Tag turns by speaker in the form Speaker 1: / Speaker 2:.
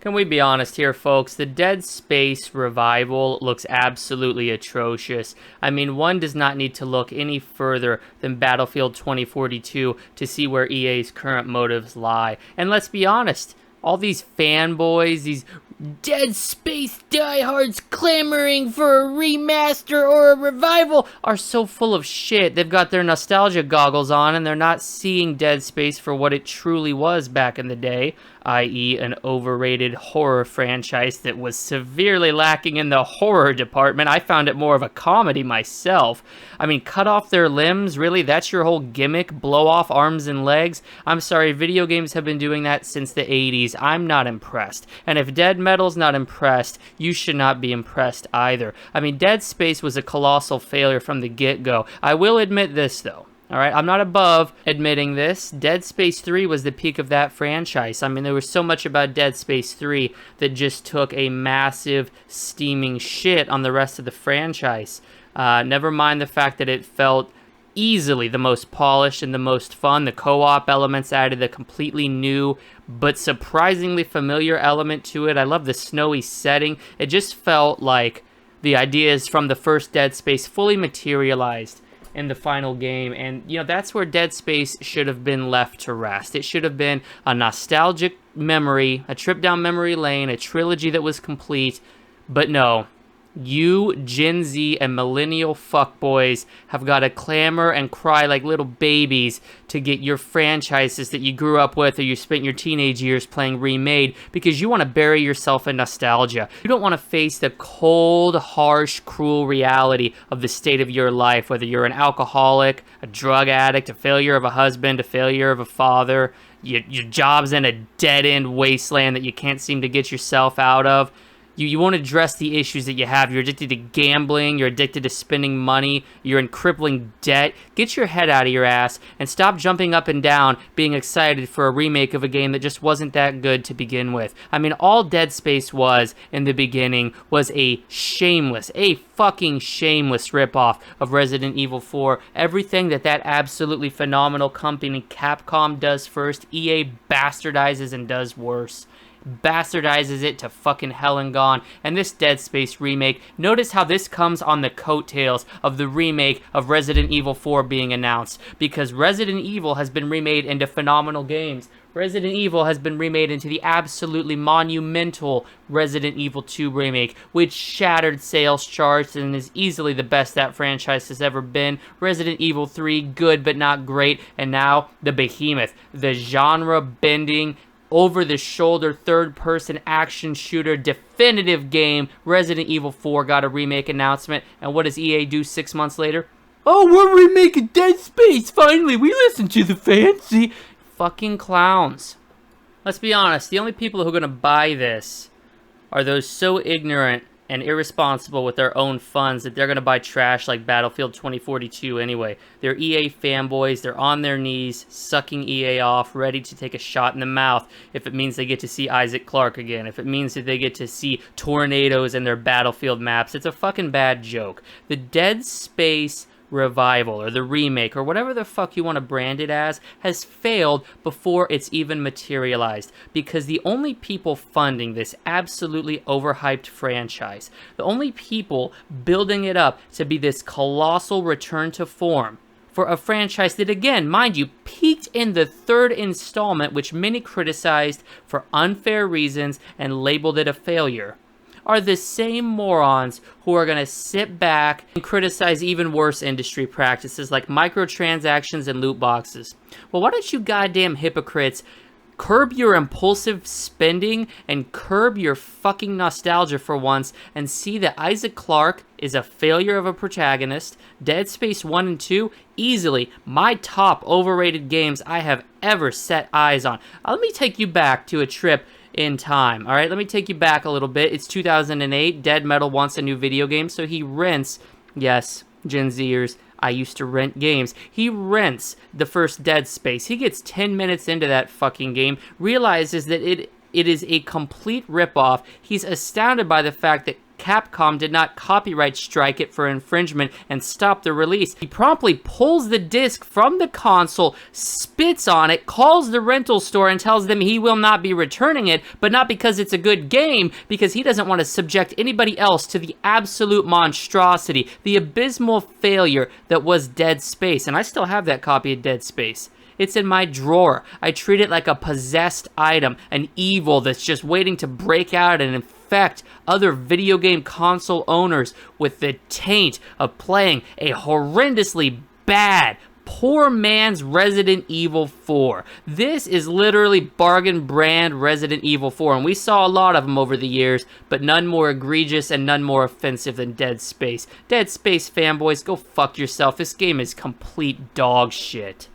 Speaker 1: Can we be honest here, folks? The Dead Space revival looks absolutely atrocious. I mean, one does not need to look any further than Battlefield 2042 to see where EA's current motives lie. And let's be honest, all these fanboys, these Dead Space diehards clamoring for a remaster or a revival are so full of shit. They've got their nostalgia goggles on and they're not seeing Dead Space for what it truly was back in the day, i.e. an overrated horror franchise that was severely lacking in the horror department. I found it more of a comedy myself. I mean, cut off their limbs? Really? That's your whole gimmick? Blow off arms and legs? I'm sorry, video games have been doing that since the 80s. I'm not impressed. And if Dead Metal's not impressed, you should not be impressed either. I mean, Dead Space was a colossal failure from the get-go. I will admit this, though. Alright, I'm not above admitting this. Dead Space 3 was the peak of that franchise. I mean, there was so much about Dead Space 3 that just took a massive steaming shit on the rest of the franchise. Never mind the fact that it felt easily the most polished and the most fun. The co-op elements added a completely new but surprisingly familiar element to it. I love the snowy setting. It just felt like the ideas from the first Dead Space fully materialized in the final game, and you know, that's where Dead Space should have been left to rest. It should have been a nostalgic memory, a trip down memory lane, a trilogy that was complete. But no, you Gen Z and millennial fuckboys have got to clamor and cry like little babies to get your franchises that you grew up with or you spent your teenage years playing remade, because you want to bury yourself in nostalgia. You don't want to face the cold, harsh, cruel reality of the state of your life, whether you're an alcoholic, a drug addict, a failure of a husband, a failure of a father, your job's in a dead-end wasteland that you can't seem to get yourself out of. You won't address the issues that you have. You're addicted to gambling. You're addicted to spending money. You're in crippling debt. Get your head out of your ass and stop jumping up and down being excited for a remake of a game that just wasn't that good to begin with. I mean, all Dead Space was in the beginning was a fucking shameless ripoff of Resident Evil 4. Everything that absolutely phenomenal company Capcom does first, EA bastardizes and does worse. Bastardizes it to fucking hell and gone. And this Dead Space remake, notice how this comes on the coattails of the remake of Resident Evil 4 being announced, because Resident Evil has been remade into phenomenal games. Resident Evil has been remade into the absolutely monumental Resident Evil 2 remake, which shattered sales charts and is easily the best that franchise has ever been. Resident Evil 3, good but not great. And now, the behemoth, the genre-bending, over-the-shoulder, third-person action shooter definitive game, Resident Evil 4 got a remake announcement, and what does EA do 6 months later? Oh, we're remaking Dead Space, finally, we listen to the fancy fucking clowns. Let's be honest, the only people who are going to buy this are those so ignorant and irresponsible with their own funds that they're going to buy trash like Battlefield 2042 anyway. They're EA fanboys, they're on their knees, sucking EA off, ready to take a shot in the mouth if it means they get to see Isaac Clarke again, if it means that they get to see tornadoes in their Battlefield maps. It's a fucking bad joke. The Dead Space revival or the remake or whatever the fuck you want to brand it as has failed before it's even materialized, because the only people funding this absolutely overhyped franchise, the only people building it up to be this colossal return to form for a franchise that, again, mind you, peaked in the third installment, which many criticized for unfair reasons and labeled it a failure, are the same morons who are going to sit back and criticize even worse industry practices like microtransactions and loot boxes. Well, why don't you goddamn hypocrites curb your impulsive spending and curb your fucking nostalgia for once and see that Isaac Clarke is a failure of a protagonist. Dead Space 1 and 2, easily my top overrated games I have ever set eyes on. Let me take you back to a trip in time. All right, let me take you back a little bit. It's 2008. Dead Metal wants a new video game, so he rents, yes, Gen Zers, I used to rent games. He rents the first Dead Space. He gets 10 minutes into that fucking game, realizes that it is a complete ripoff. He's astounded by the fact that Capcom did not copyright strike it for infringement and stop the release. He promptly pulls the disc from the console, spits on it, calls the rental store and tells them he will not be returning it, but not because it's a good game, because he doesn't want to subject anybody else to the absolute monstrosity, the abysmal failure that was Dead Space. And I still have that copy of Dead Space. It's in my drawer. I treat it like a possessed item, an evil that's just waiting to break out and infect other video game console owners with the taint of playing a horrendously bad, poor man's Resident Evil 4. This is literally bargain brand Resident Evil 4, and we saw a lot of them over the years, but none more egregious and none more offensive than Dead Space. Dead Space fanboys, go fuck yourself. This game is complete dog shit.